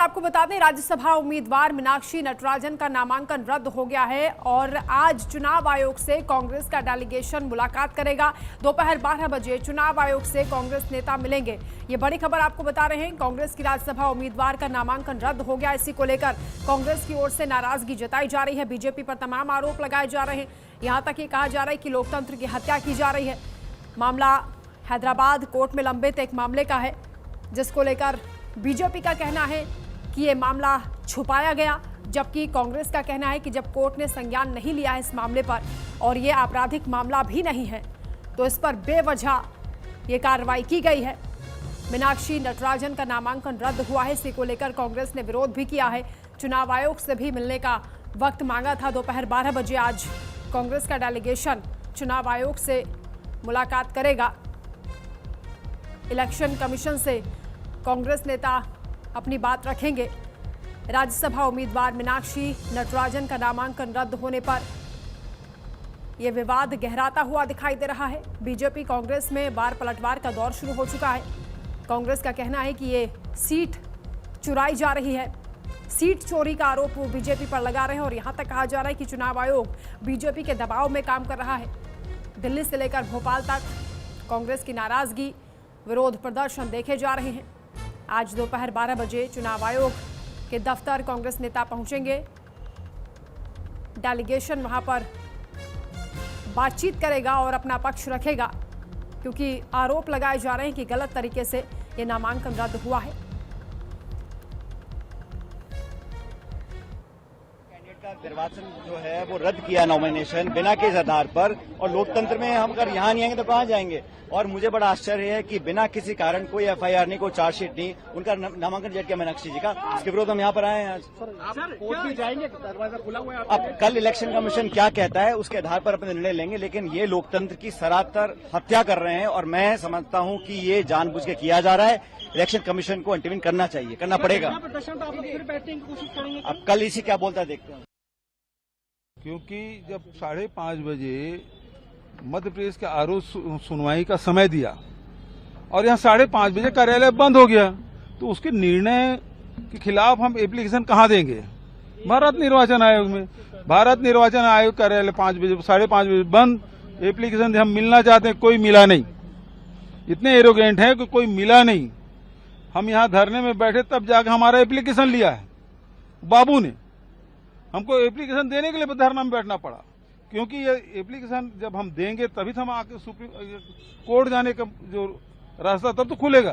आपको बता दें, राज्यसभा उम्मीदवार मीनाक्षी नटराजन का नामांकन रद्द हो गया है और आज चुनाव आयोग से कांग्रेस का डेलीगेशन मुलाकात करेगा। दोपहर 12 बजे चुनाव आयोग से कांग्रेस नेता मिलेंगे। ये बड़ी खबर आपको बता रहे हैं। कांग्रेस की राज्यसभा उम्मीदवार का नामांकन रद्द हो गया। इसी को लेकर कांग्रेस की ओर से नाराजगी जताई जा रही है। बीजेपी पर तमाम आरोप लगाए जा रहे हैं। यहां तक ये कहा जा रहा है कि लोकतंत्र की हत्या की जा रही है। मामला हैदराबाद कोर्ट में लंबित एक मामले का है, जिसको लेकर बीजेपी का कहना है कि ये मामला छुपाया गया, जबकि कांग्रेस का कहना है कि जब कोर्ट ने संज्ञान नहीं लिया है इस मामले पर और ये आपराधिक मामला भी नहीं है, तो इस पर बेवजह ये कार्रवाई की गई है। मीनाक्षी नटराजन का नामांकन रद्द हुआ है। इसी को लेकर कांग्रेस ने विरोध भी किया है। चुनाव आयोग से भी मिलने का वक्त मांगा था। दोपहर 12 बजे आज कांग्रेस का डेलीगेशन चुनाव आयोग से मुलाकात करेगा। इलेक्शन कमीशन से कांग्रेस नेता अपनी बात रखेंगे। राज्यसभा उम्मीदवार मीनाक्षी नटराजन का नामांकन रद्द होने पर यह विवाद गहराता हुआ दिखाई दे रहा है। बीजेपी कांग्रेस में बार पलटवार का दौर शुरू हो चुका है। कांग्रेस का कहना है कि ये सीट चुराई जा रही है। सीट चोरी का आरोप वो बीजेपी पर लगा रहे हैं और यहां तक कहा जा रहा है कि चुनाव आयोग बीजेपी के दबाव में काम कर रहा है। दिल्ली से लेकर भोपाल तक कांग्रेस की नाराजगी, विरोध प्रदर्शन देखे जा रहे हैं। आज दोपहर 12 बजे चुनाव आयोग के दफ्तर कांग्रेस नेता पहुंचेंगे। डेलीगेशन वहां पर बातचीत करेगा और अपना पक्ष रखेगा, क्योंकि आरोप लगाए जा रहे हैं कि गलत तरीके से यह नामांकन रद्द हुआ है। निर्वाचन जो है वो रद्द किया, नॉमिनेशन बिना किस आधार पर, और लोकतंत्र में हम अगर यहाँ नहीं आएंगे तो कहाँ जाएंगे। और मुझे बड़ा आश्चर्य है कि बिना किसी कारण कोई एफआईआर नहीं, कोई चार्जशीट नहीं, उनका नामांकन रिजेक्ट किया मीनाक्षी जी का। इसके विरोध हम यहाँ पर आए हैं आज। कोर्ट भी जाएंगे, दरवाजा खुला हुआ है। अब कल इलेक्शन कमीशन क्या कहता है उसके आधार पर अपने निर्णय लेंगे, लेकिन ये लोकतंत्र की सरासर हत्या कर रहे हैं और मैं समझता हूँ कि ये जानबूझ के किया जा रहा है। इलेक्शन कमीशन को इंटरवीन करना चाहिए, करना पड़ेगा। अब कल इसी क्या बोलता है देखते हैं। क्योंकि जब 5:30 बजे मध्य प्रदेश के आरोप सुनवाई का समय दिया और यहाँ 5:30 बजे कार्यालय बंद हो गया, तो उसके निर्णय के खिलाफ हम एप्लीकेशन कहाँ देंगे? भारत निर्वाचन आयोग में। भारत निर्वाचन आयोग कार्यालय 5:30 बजे बंद। एप्लीकेशन हम मिलना चाहते हैं, कोई मिला नहीं। इतने एरोगेंट हैं कि कोई मिला नहीं। हम यहाँ धरने में बैठे तब जाकर हमारा एप्लीकेशन लिया है। बाबू ने हमको एप्लीकेशन देने के लिए धरना में बैठना पड़ा, क्योंकि ये एप्लीकेशन जब हम देंगे तभी तो हम आके सुप्रीम कोर्ट जाने का जो रास्ता तब तो खुलेगा।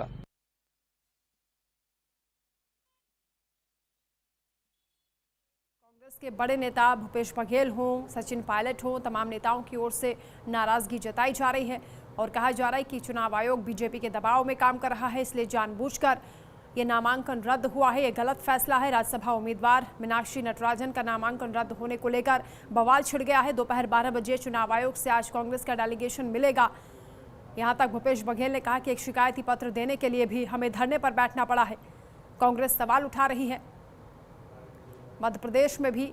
कांग्रेस के बड़े नेता भूपेश बघेल हों, सचिन पायलट हों, तमाम नेताओं की ओर से नाराजगी जताई जा रही है और कहा जा रहा है कि चुनाव आयोग बीजेपी के दबाव में काम कर रहा है, इसलिए जानबूझकर ये नामांकन रद्द हुआ है। ये गलत फैसला है। राज्यसभा उम्मीदवार मीनाक्षी नटराजन का नामांकन रद्द होने को लेकर बवाल छिड़ गया है। दोपहर 12 बजे चुनाव आयोग से आज कांग्रेस का डेलीगेशन मिलेगा। यहां तक भूपेश बघेल ने कहा कि एक शिकायती पत्र देने के लिए भी हमें धरने पर बैठना पड़ा है। कांग्रेस सवाल उठा रही है। मध्य प्रदेश में भी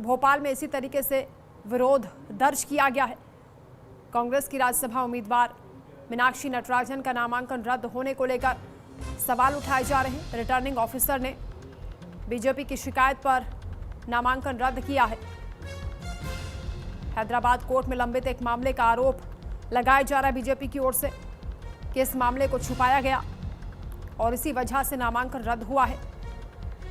भोपाल में इसी तरीके से विरोध दर्ज किया गया है। कांग्रेस की राज्यसभा उम्मीदवार मीनाक्षी नटराजन का नामांकन रद्द होने को लेकर सवाल उठाए जा रहे हैं। रिटर्निंग ऑफिसर ने बीजेपी की शिकायत पर नामांकन रद्द किया है। हैदराबाद कोर्ट में लंबित एक मामले का आरोप लगाया जा रहा है बीजेपी की ओर से कि इस मामले को छुपाया गया और इसी वजह से नामांकन रद्द हुआ है।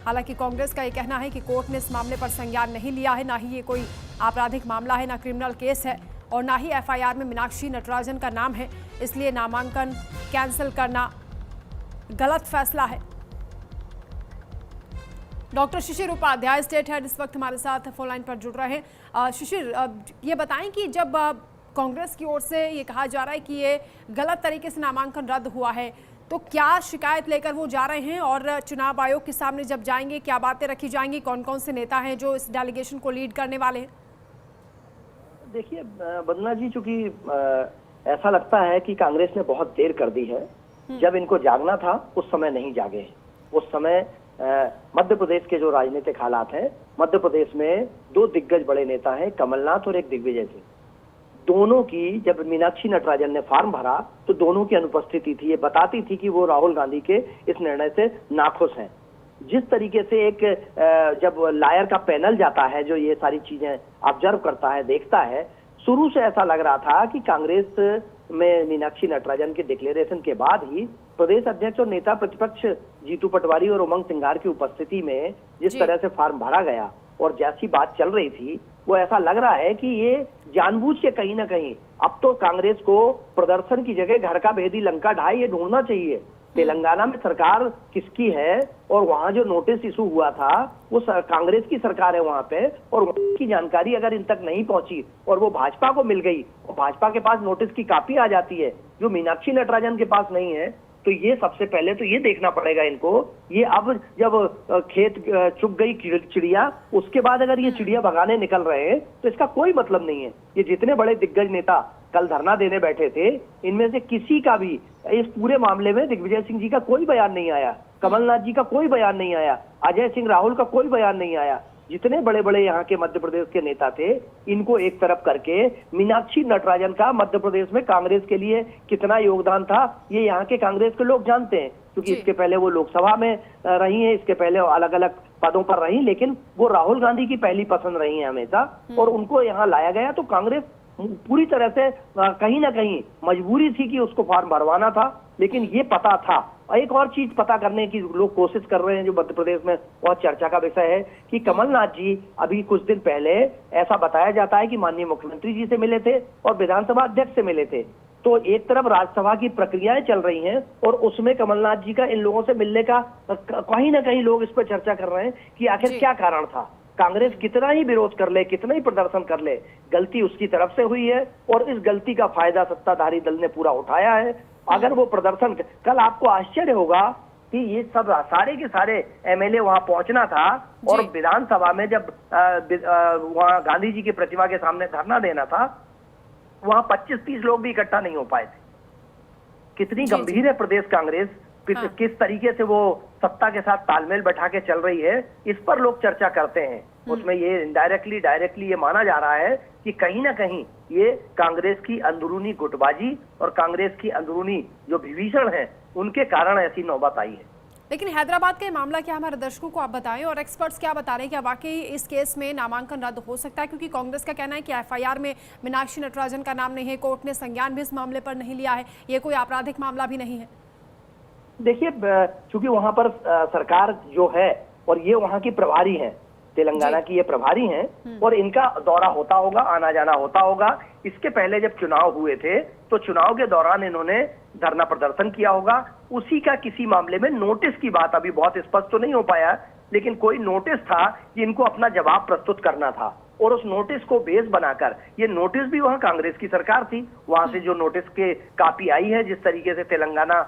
हालांकि कांग्रेस का यह कहना है कि कोर्ट ने इस मामले पर संज्ञान नहीं लिया है, ना ही ये कोई आपराधिक मामला है, ना क्रिमिनल केस है और ना ही एफआईआर में मीनाक्षी नटराजन का नाम है, इसलिए नामांकन कैंसिल करना गलत फैसला है। डॉक्टर शिशिर उपाध्याय, स्टेट हेड, इस वक्त हमारे साथ फोन लाइन पर जुड़ रहे हैं। शिशिर, ये बताएं कि जब कांग्रेस की ओर से ये कहा जा रहा है कि ये गलत तरीके से नामांकन रद्द हुआ है, तो क्या शिकायत लेकर वो जा रहे हैं और चुनाव आयोग के सामने जब जाएंगे क्या बातें रखी जाएंगी? कौन कौन से नेता हैं जो इस डेलीगेशन को लीड करने वाले हैं? देखिए वंदना जी, चूंकि ऐसा लगता है कि कांग्रेस ने बहुत देर कर दी है। जब इनको जागना था उस समय नहीं जागे। उस समय मध्य प्रदेश के जो राजनीतिक हालात हैं, मध्य प्रदेश में 2 दिग्गज बड़े नेता हैं, कमलनाथ और एक दिग्विजय सिंह। दोनों की जब मीनाक्षी नटराजन ने फॉर्म भरा तो दोनों की अनुपस्थिति थी। ये बताती थी कि वो राहुल गांधी के इस निर्णय से नाखुश हैं। जिस तरीके से एक जब लायर का पैनल जाता है जो ये सारी चीजें ऑब्जर्व करता है, देखता है, शुरू से ऐसा लग रहा था कि कांग्रेस में मीनाक्षी नटराजन के डिक्लेरेशन के बाद ही प्रदेश अध्यक्ष और नेता प्रतिपक्ष जीतू पटवारी और उमंग सिंघार की उपस्थिति में जिस तरह से फॉर्म भरा गया और जैसी बात चल रही थी, वो ऐसा लग रहा है कि ये जानबूझ के कहीं ना कहीं अब तो कांग्रेस को प्रदर्शन की जगह घर का भेदी लंका ढाई ये ढूंढना चाहिए। तेलंगाना में सरकार किसकी है और वहां जो नोटिस इशू हुआ था वो कांग्रेस की सरकार है वहां पे, और उसकी जानकारी अगर इन तक नहीं पहुंची और वो भाजपा को मिल गई और भाजपा के पास नोटिस की कॉपी आ जाती है जो मीनाक्षी नटराजन के पास नहीं है, तो ये सबसे पहले तो ये देखना पड़ेगा इनको। ये अब जब खेत चुग गई चिड़िया, उसके बाद अगर ये चिड़िया भगाने निकल रहे हैं तो इसका कोई मतलब नहीं है। ये जितने बड़े दिग्गज नेता कल धरना देने बैठे थे, इनमें से किसी का भी इस पूरे मामले में दिग्विजय सिंह जी का कोई बयान नहीं आया, कमलनाथ जी का कोई बयान नहीं आया, अजय सिंह राहुल का कोई बयान नहीं आया। जितने बड़े बड़े यहाँ के मध्य प्रदेश के नेता थे, इनको एक तरफ करके मीनाक्षी नटराजन का मध्य प्रदेश में कांग्रेस के लिए कितना योगदान था ये यहाँ के कांग्रेस के लोग जानते हैं, क्योंकि इसके पहले वो लोकसभा में रही हैं, इसके पहले अलग अलग पदों पर रही, लेकिन वो राहुल गांधी की पहली पसंद रही है हमेशा, और उनको यहाँ लाया गया। तो कांग्रेस पूरी तरह से कहीं ना कहीं मजबूरी थी कि उसको फॉर्म भरवाना था, लेकिन ये पता था। एक और चीज पता करने की लोग कोशिश कर रहे हैं जो मध्य प्रदेश में बहुत चर्चा का विषय है कि कमलनाथ जी अभी कुछ दिन पहले ऐसा बताया जाता है कि माननीय मुख्यमंत्री जी से मिले थे और विधानसभा अध्यक्ष से मिले थे। तो एक तरफ राज्यसभा की प्रक्रियाएं चल रही हैं और उसमें कमलनाथ जी का इन लोगों से मिलने का कहीं ना कहीं लोग इस पर चर्चा कर रहे हैं कि आखिर क्या कारण था। कांग्रेस कितना ही विरोध कर ले, कितना ही प्रदर्शन कर ले, गलती उसकी तरफ से हुई है और इस गलती का फायदा सत्ताधारी दल ने पूरा उठाया है। अगर वो प्रदर्शन, कल आपको आश्चर्य होगा कि ये सब सारे के सारे एमएलए वहां पहुंचना था और विधानसभा में जब वहां गांधी जी की प्रतिमा के सामने धरना देना था, वहां 25-30 लोग भी इकट्ठा नहीं हो पाए थे। कितनी गंभीर है प्रदेश कांग्रेस, किस तरीके से वो सत्ता के साथ तालमेल बैठा के चल रही है, इस पर लोग चर्चा करते हैं। उसमें ये इनडायरेक्टली डायरेक्टली ये माना जा रहा है कि कहीं ना कहीं ये कांग्रेस की अंदरूनी गुटबाजी और कांग्रेस की अंदरूनी जो विभीषण है उनके कारण ऐसी नौबत आई है। लेकिन हैदराबाद का ये मामला क्या हमारे दर्शकों को आप बताएं और एक्सपर्ट्स क्या बता रहे हैं, क्या वाकई इस केस में नामांकन रद्द हो सकता है? क्योंकि कांग्रेस का कहना है कि एफआईआर में मीनाक्षी नटराजन का नाम नहीं है, कोर्ट ने संज्ञान भी इस मामले पर नहीं लिया है, ये कोई आपराधिक मामला भी नहीं है। देखिए, चूंकि वहां पर सरकार जो है और ये वहां की प्रभारी है, तेलंगाना की ये प्रभारी हैं और इनका दौरा होता होगा, आना जाना होता होगा। इसके पहले जब चुनाव हुए थे तो चुनाव के दौरान इन्होंने धरना प्रदर्शन किया होगा। उसी का किसी मामले में नोटिस की बात अभी बहुत स्पष्ट तो नहीं हो पाया, लेकिन कोई नोटिस था कि इनको अपना जवाब प्रस्तुत करना था और उस नोटिस को बेस बनाकर, ये नोटिस भी वहां कांग्रेस की सरकार थी, वहां से जो नोटिस के कॉपी आई है, जिस तरीके से तेलंगाना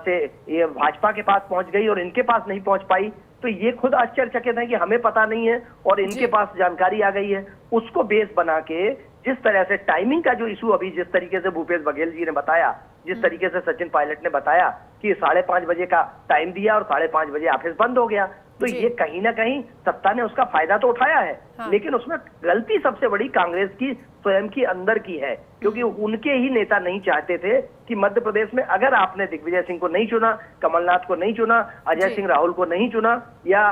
से ये भाजपा के पास पहुंच गई और इनके पास नहीं पहुंच पाई, तो ये खुद आश्चर्यचकित है कि हमें पता नहीं है और इनके पास जानकारी आ गई है। उसको बेस बना के जिस तरह से टाइमिंग का जो इशू अभी जिस तरीके से भूपेश बघेल जी ने बताया, जिस तरीके से सचिन पायलट ने बताया कि 5:30 बजे का टाइम दिया और 5:30 बजे ऑफिस बंद हो गया, तो ये कहीं ना कहीं सत्ता ने उसका फायदा तो उठाया है। लेकिन उसमें गलती सबसे बड़ी कांग्रेस की स्वयं की अंदर की है, क्योंकि उनके ही नेता नहीं चाहते थे कि मध्य प्रदेश में अगर आपने दिग्विजय सिंह को नहीं चुना, कमलनाथ को नहीं चुना, अजय सिंह राहुल को नहीं चुना, या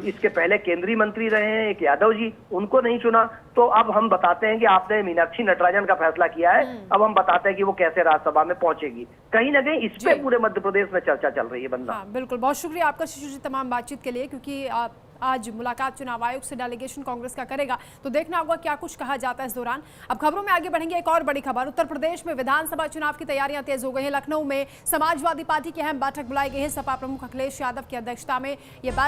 इसके पहले केंद्रीय मंत्री रहे हैं एक यादव जी, उनको नहीं चुना, तो अब हम बताते हैं कि आपने मीनाक्षी नटराजन का फैसला किया है, अब हम बताते हैं कि वो कैसे राज्यसभा में पहुंचेगी। कहीं ना कहीं इस पे पूरे मध्य प्रदेश में चर्चा चल रही है। बंदा बिल्कुल, बहुत शुक्रिया आपका शिशु जी तमाम बातचीत के लिए, क्योंकि आज मुलाकात चुनाव आयोग से डेलीगेशन कांग्रेस का करेगा, तो देखना होगा क्या कुछ कहा जाता है इस दौरान। अब खबरों में आगे बढ़ेंगे। एक और बड़ी खबर, उत्तर प्रदेश में विधानसभा चुनाव की तैयारियां तेज हो गई हैं। लखनऊ में समाजवादी पार्टी की अहम बैठक बुलाई गई है। सपा प्रमुख अखिलेश यादव की अध्यक्षता में यह बैठक